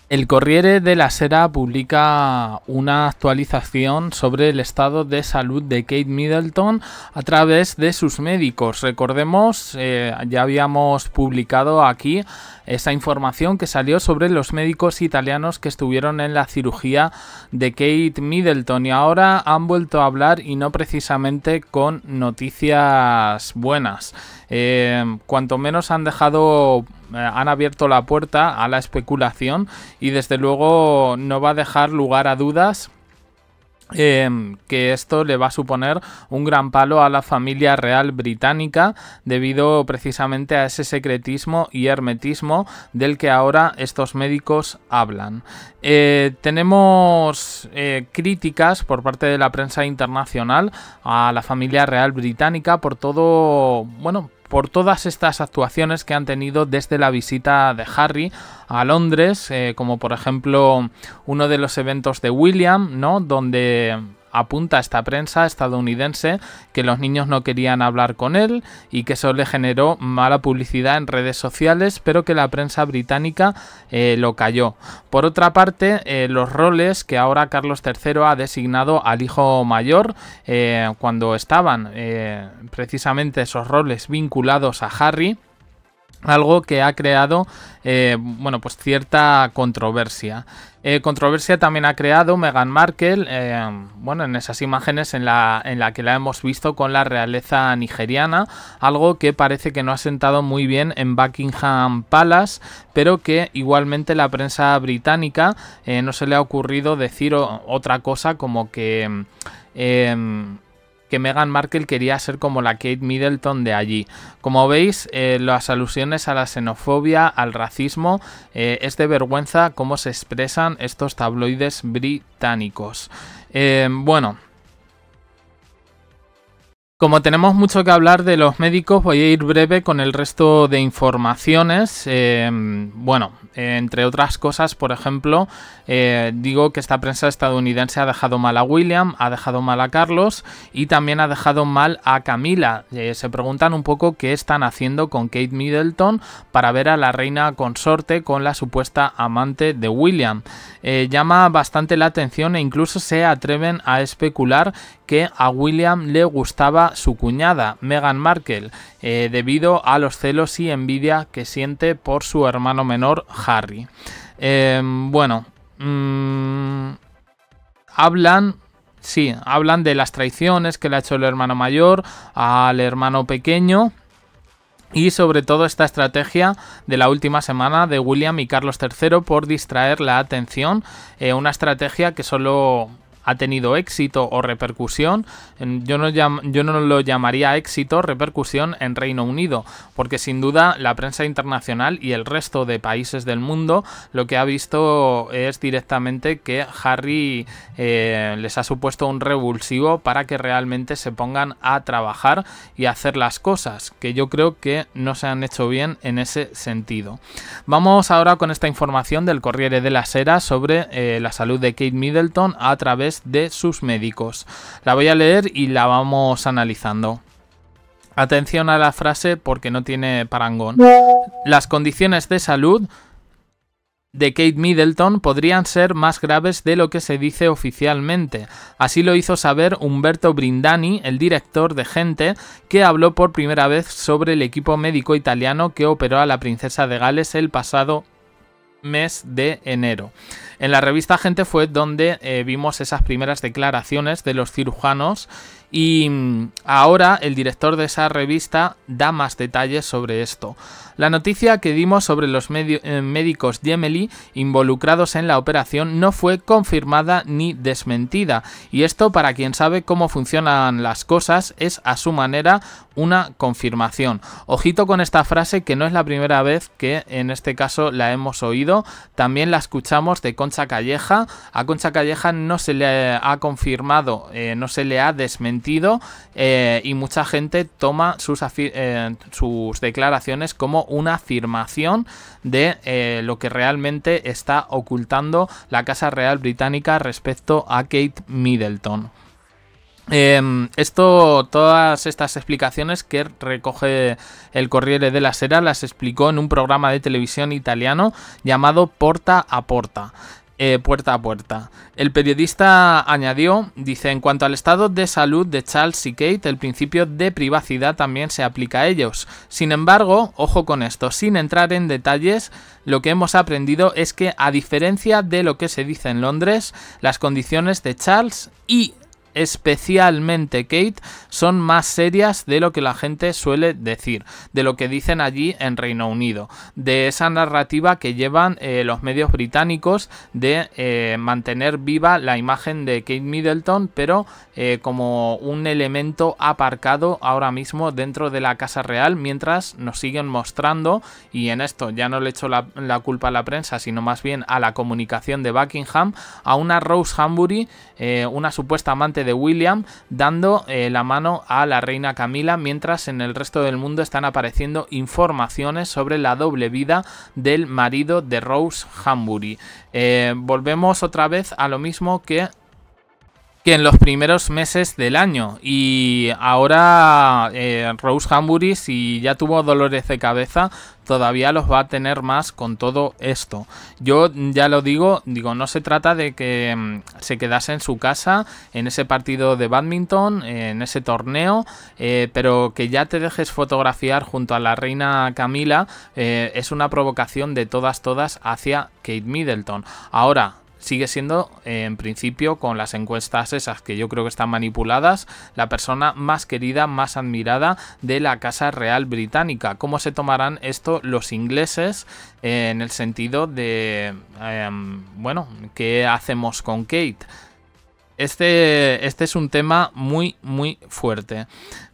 El Corriere della Sera publica una actualización sobre el estado de salud de Kate Middleton a través de sus médicos. Recordemos, ya habíamos publicado aquí esa información que salió sobre los médicos italianos que estuvieron en la cirugía de Kate Middleton y ahora han vuelto a hablar y no precisamente con noticias buenas. Cuanto menos han abierto la puerta a la especulación y desde luego no va a dejar lugar a dudas que esto le va a suponer un gran palo a la familia real británica debido precisamente a ese secretismo y hermetismo del que ahora estos médicos hablan. Tenemos críticas por parte de la prensa internacional a la familia real británica por todas estas actuaciones que han tenido desde la visita de Harry a Londres, como por ejemplo uno de los eventos de William, ¿no?, donde apunta esta prensa estadounidense que los niños no querían hablar con él y que eso le generó mala publicidad en redes sociales, pero que la prensa británica lo calló. Por otra parte, los roles que ahora Carlos III ha designado al hijo mayor, cuando estaban precisamente esos roles vinculados a Harry, algo que ha creado cierta controversia. Controversia también ha creado Meghan Markle, en esas imágenes en la que la hemos visto con la realeza nigeriana, algo que parece que no ha sentado muy bien en Buckingham Palace, pero que igualmente la prensa británica no se le ha ocurrido decir otra cosa como que Meghan Markle quería ser como la Kate Middleton de allí. Como veis, las alusiones a la xenofobia, al racismo, es de vergüenza cómo se expresan estos tabloides británicos. Como tenemos mucho que hablar de los médicos, voy a ir breve con el resto de informaciones. Entre otras cosas, por ejemplo, digo que esta prensa estadounidense ha dejado mal a William, ha dejado mal a Carlos y también ha dejado mal a Camila. Se preguntan un poco qué están haciendo con Kate Middleton para ver a la reina consorte con la supuesta amante de William. Llama bastante la atención e incluso se atreven a especular que a William le gustaba su cuñada, Meghan Markle, debido a los celos y envidia que siente por su hermano menor, Harry. Hablan de las traiciones que le ha hecho el hermano mayor al hermano pequeño. Y sobre todo esta estrategia de la última semana de William y Carlos III por distraer la atención, una estrategia que solo ha tenido éxito o repercusión, yo no lo llamaría éxito, repercusión en Reino Unido, porque sin duda la prensa internacional y el resto de países del mundo lo que ha visto es directamente que Harry les ha supuesto un revulsivo para que realmente se pongan a trabajar y a hacer las cosas, que yo creo que no se han hecho bien en ese sentido. Vamos ahora con esta información del Corriere della Sera sobre la salud de Kate Middleton a través de sus médicos. La voy a leer y la vamos analizando. Atención a la frase porque no tiene parangón. Las condiciones de salud de Kate Middleton podrían ser más graves de lo que se dice oficialmente. Así lo hizo saber Umberto Brindani, el director de Gente, que habló por primera vez sobre el equipo médico italiano que operó a la princesa de Gales el pasado mes de enero. En la revista Gente fue donde vimos esas primeras declaraciones de los cirujanos y ahora el director de esa revista da más detalles sobre esto. La noticia que dimos sobre los médicos Gemelli involucrados en la operación no fue confirmada ni desmentida, y esto, para quien sabe cómo funcionan las cosas, es a su manera una confirmación. Ojito con esta frase, que no es la primera vez que en este caso la hemos oído, también la escuchamos de Concha Calleja. A Concha Calleja no se le ha confirmado, no se le ha desmentido, y mucha gente toma sus declaraciones como una afirmación de lo que realmente está ocultando la Casa Real Británica respecto a Kate Middleton. Todas estas explicaciones que recoge el Corriere della Sera las explicó en un programa de televisión italiano llamado Porta a Porta. Puerta a puerta. El periodista añadió, dice, en cuanto al estado de salud de Charles y Kate, el principio de privacidad también se aplica a ellos. Sin embargo, ojo con esto, sin entrar en detalles, lo que hemos aprendido es que, a diferencia de lo que se dice en Londres, las condiciones de Charles y especialmente Kate son más serias de lo que la gente suele decir, de lo que dicen allí en Reino Unido, de esa narrativa que llevan los medios británicos de mantener viva la imagen de Kate Middleton, pero como un elemento aparcado ahora mismo dentro de la Casa Real, mientras nos siguen mostrando, y en esto ya no le echo la culpa a la prensa, sino más bien a la comunicación de Buckingham, a una Rose Hambury, una supuesta amante de William, dando la mano a la reina Camila, mientras en el resto del mundo están apareciendo informaciones sobre la doble vida del marido de Rose Hambury. Volvemos otra vez a lo mismo que en los primeros meses del año, y ahora Rose Hambury, si ya tuvo dolores de cabeza, todavía los va a tener más con todo esto. Yo ya lo digo, no se trata de que se quedase en su casa en ese partido de bádminton, en ese torneo, pero que ya te dejes fotografiar junto a la reina Camila es una provocación de todas hacia Kate Middleton. Ahora, sigue siendo, en principio, con las encuestas esas que yo creo que están manipuladas, la persona más querida, más admirada de la Casa Real Británica. ¿Cómo se tomarán esto los ingleses en el sentido de, bueno, ¿qué hacemos con Kate? Este es un tema muy fuerte.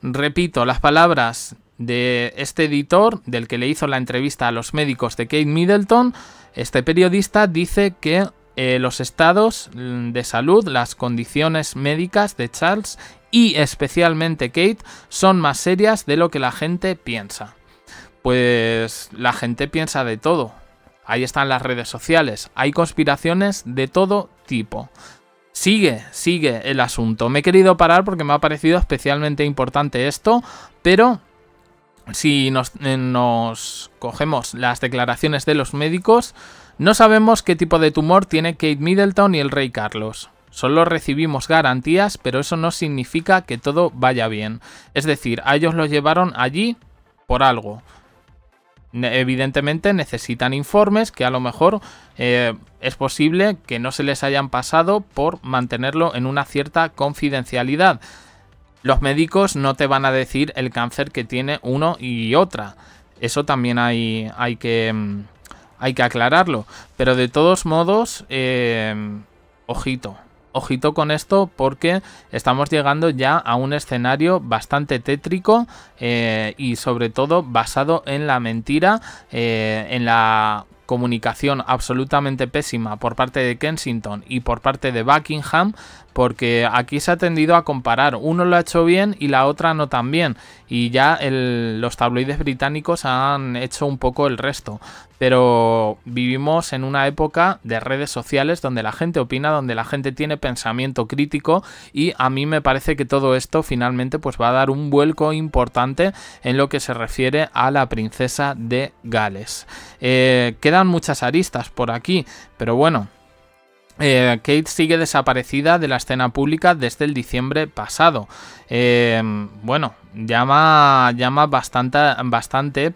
Repito, las palabras de este editor, del que le hizo la entrevista a los médicos de Kate Middleton. Este periodista dice que los estados de salud, las condiciones médicas de Charles y especialmente Kate son más serias de lo que la gente piensa. Pues la gente piensa de todo. Ahí están las redes sociales. Hay conspiraciones de todo tipo. Sigue el asunto. Me he querido parar porque me ha parecido especialmente importante esto, pero si nos cogemos las declaraciones de los médicos, no sabemos qué tipo de tumor tiene Kate Middleton y el rey Carlos. Solo recibimos garantías, pero eso no significa que todo vaya bien. Es decir, a ellos los llevaron allí por algo. Evidentemente necesitan informes que a lo mejor es posible que no se les hayan pasado por mantenerlo en una cierta confidencialidad. Los médicos no te van a decir el cáncer que tiene uno y otra. Eso también hay que aclararlo, pero de todos modos, ojito con esto, porque estamos llegando ya a un escenario bastante tétrico y sobre todo basado en la mentira, en la comunicación absolutamente pésima por parte de Kensington y por parte de Buckingham, porque aquí se ha tendido a comparar, uno lo ha hecho bien y la otra no tan bien, y ya los tabloides británicos han hecho un poco el resto. Pero vivimos en una época de redes sociales donde la gente opina, donde la gente tiene pensamiento crítico, y a mí me parece que todo esto finalmente pues va a dar un vuelco importante en lo que se refiere a la princesa de Gales. Quedan muchas aristas por aquí, pero bueno, Kate sigue desaparecida de la escena pública desde el diciembre pasado. Bueno, llama bastante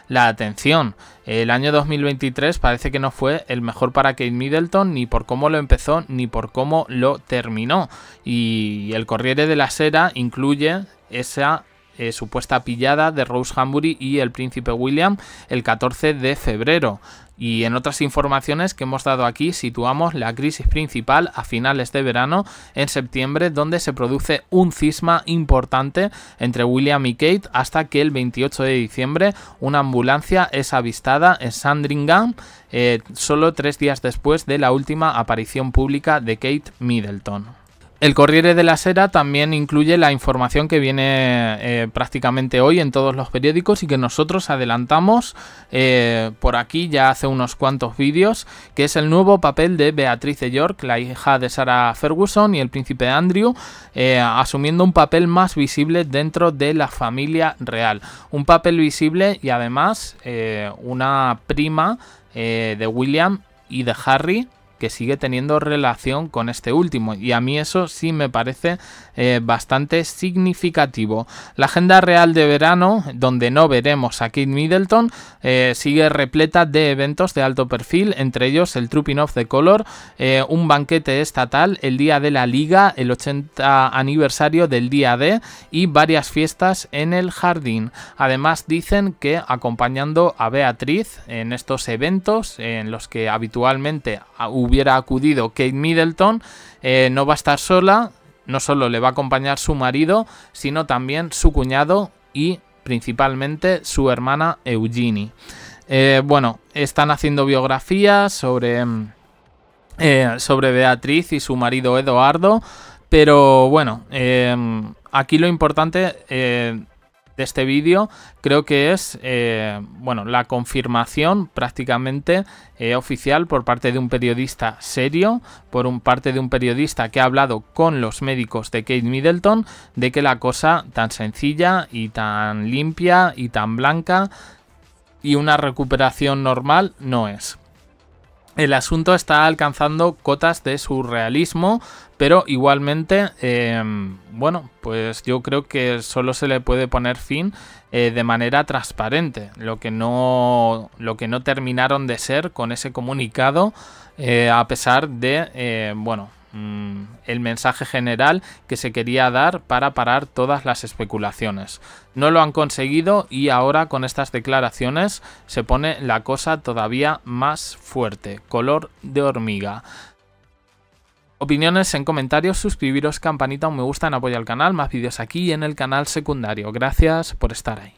la atención. El año 2023 parece que no fue el mejor para Kate Middleton, ni por cómo lo empezó ni por cómo lo terminó. Y el Corriere della Sera incluye esa supuesta pillada de Rose Hambury y el príncipe William el 14 de febrero. Y en otras informaciones que hemos dado aquí situamos la crisis principal a finales de verano, en septiembre, donde se produce un cisma importante entre William y Kate, hasta que el 28 de diciembre una ambulancia es avistada en Sandringham, solo 3 días después de la última aparición pública de Kate Middleton. El Corriere della Sera también incluye la información que viene prácticamente hoy en todos los periódicos y que nosotros adelantamos por aquí ya hace unos cuantos vídeos, que es el nuevo papel de Beatriz de York, la hija de Sarah Ferguson y el príncipe Andrew, asumiendo un papel más visible dentro de la familia real. Un papel visible y además una prima de William y de Harry, que sigue teniendo relación con este último, y a mí eso sí me parece bastante significativo. La agenda real de verano, donde no veremos a Kate Middleton, sigue repleta de eventos de alto perfil, entre ellos el Trooping of the Colour, un banquete estatal, el Día de la Liga, el 80 aniversario del Día D y varias fiestas en el jardín. Además dicen que acompañando a Beatriz en estos eventos en los que habitualmente hubiera acudido Kate Middleton, no va a estar sola, no solo le va a acompañar su marido, sino también su cuñado y principalmente su hermana Eugenie. Bueno, están haciendo biografías sobre Beatriz y su marido Eduardo, pero bueno, aquí lo importante de este vídeo creo que es bueno, la confirmación prácticamente oficial por parte de un periodista serio, parte de un periodista que ha hablado con los médicos de Kate Middleton, de que la cosa tan sencilla y tan limpia y tan blanca y una recuperación normal no es. El asunto está alcanzando cotas de surrealismo, pero igualmente, bueno, pues yo creo que solo se le puede poner fin de manera transparente, lo que no terminaron de ser con ese comunicado, a pesar de, bueno, el mensaje general que se quería dar para parar todas las especulaciones. No lo han conseguido y ahora con estas declaraciones se pone la cosa todavía más fuerte, color de hormiga. Opiniones en comentarios, suscribiros, campanita, un me gusta, en apoyo al canal, más vídeos aquí y en el canal secundario. Gracias por estar ahí.